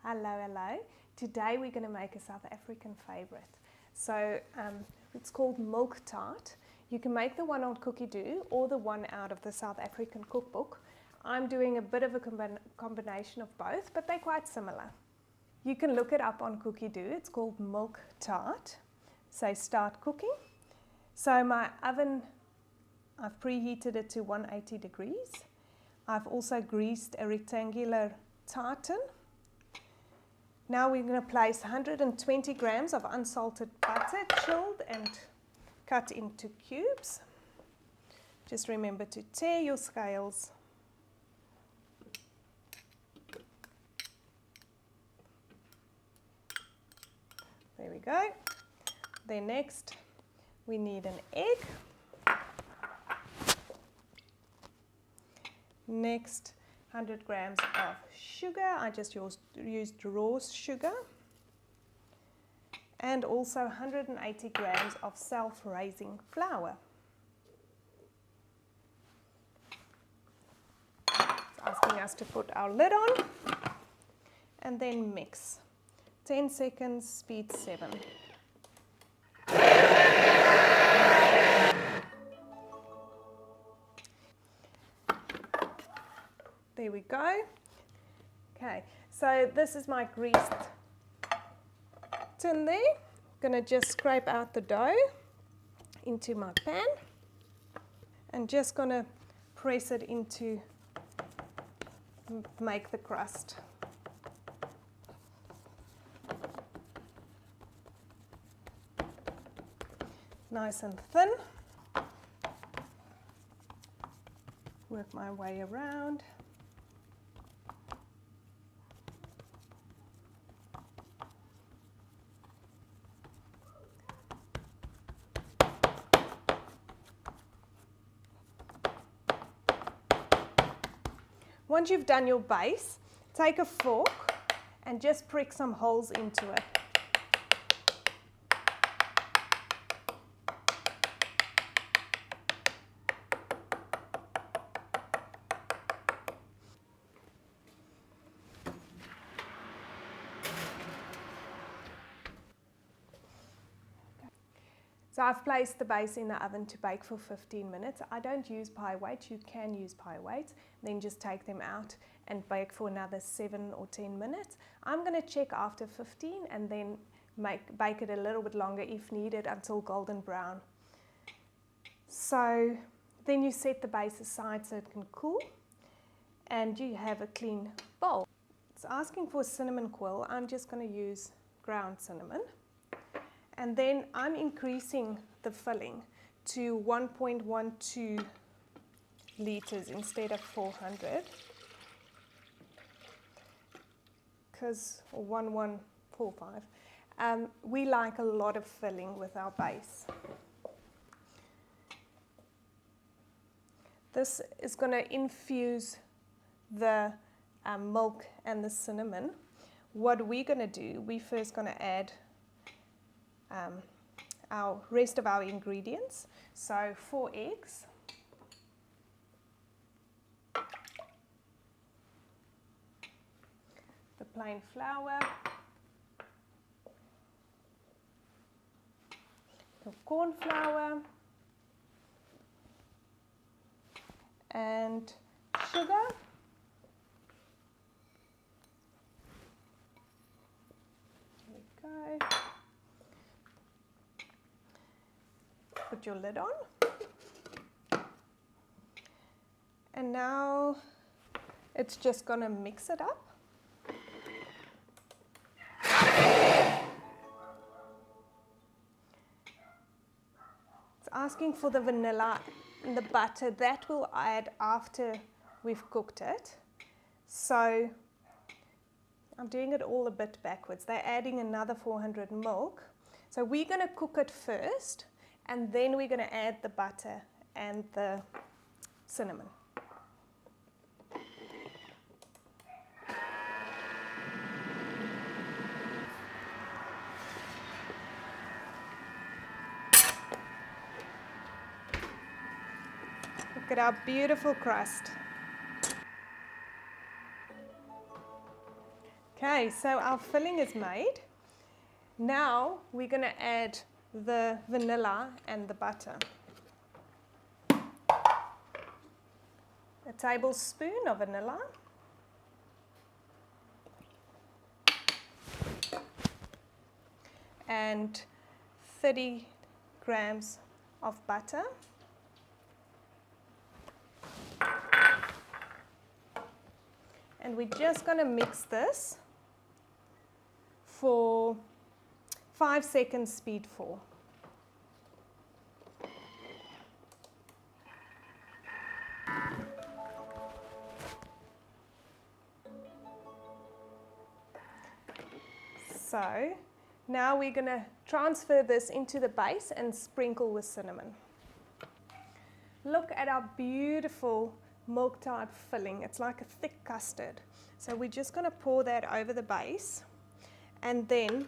Hello, hello. Today we're going to make a South African favorite. So it's called MilkTart. You can make the one on Cookie Dough or the one out of the South African cookbook. I'm doing a bit of a combination of both, but they're quite similar. You can look it up on Cookie Dough. It's called MilkTart. Say start cooking. So my oven, I've preheated it to 180 degrees. I've also greased a rectangular tartan. Now we're going to place 120 grams of unsalted butter, chilled and cut into cubes. Just remember to tear your scales. There we go. Then next we need an egg. Next, 100 grams of sugar. I just used raw sugar. And also 180 grams of self-raising flour. It's asking us to put our lid on and then mix. 10 seconds, speed 7. There we go. Okay, so this is my greased tin there. I'm going to just scrape out the dough into my pan and just going to press it into, make the crust. Nice and thin. Work my way around. Once you've done your base, take a fork and just prick some holes into it. So I've placed the base in the oven to bake for 15 minutes. I don't use pie weight. You can use pie weight. Then just take them out and bake for another 7 or 10 minutes. I'm going to check after 15 and then bake it a little bit longer if needed until golden brown. So then you set the base aside so it can cool and you have a clean bowl. It's asking for cinnamon quill. I'm just going to use ground cinnamon. And then I'm increasing the filling to 1.12 liters instead of 400, because 1145. We like a lot of filling with our base. This is going to infuse the milk and the cinnamon. What we're going to do, we're first going to add our rest of our ingredients. So 4 eggs, the plain flour, the corn flour, and sugar. There we go. Put your lid on. And now it's just going to mix it up. It's asking for the vanilla and the butter. That will add after we've cooked it. So I'm doing it all a bit backwards. They're adding another 400 milk. So we're going to cook it first. And then we're going to add the butter and the cinnamon. Look at our beautiful crust. Okay, so our filling is made. Now we're going to add the vanilla and the butter. A tablespoon of vanilla. And 30 grams of butter. And we're just going to mix this for 5 seconds speed 4. So now we're going to transfer this into the base and sprinkle with cinnamon. Look at our beautiful MilkTart filling. It's like a thick custard. So we're just going to pour that over the base and then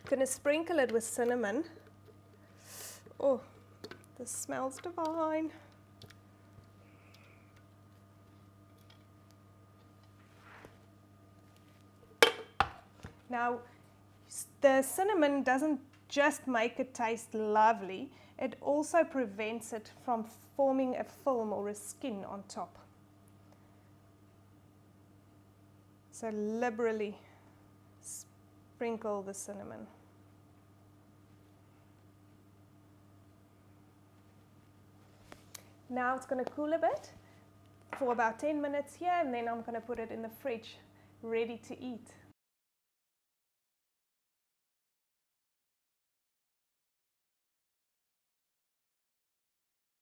going to sprinkle it with cinnamon. Oh, this smells divine. Now, the cinnamon doesn't just make it taste lovely, it also prevents it from forming a film or a skin on top. So liberally sprinkle the cinnamon. Now it's going to cool a bit for about 10 minutes here, and then I'm going to put it in the fridge ready to eat.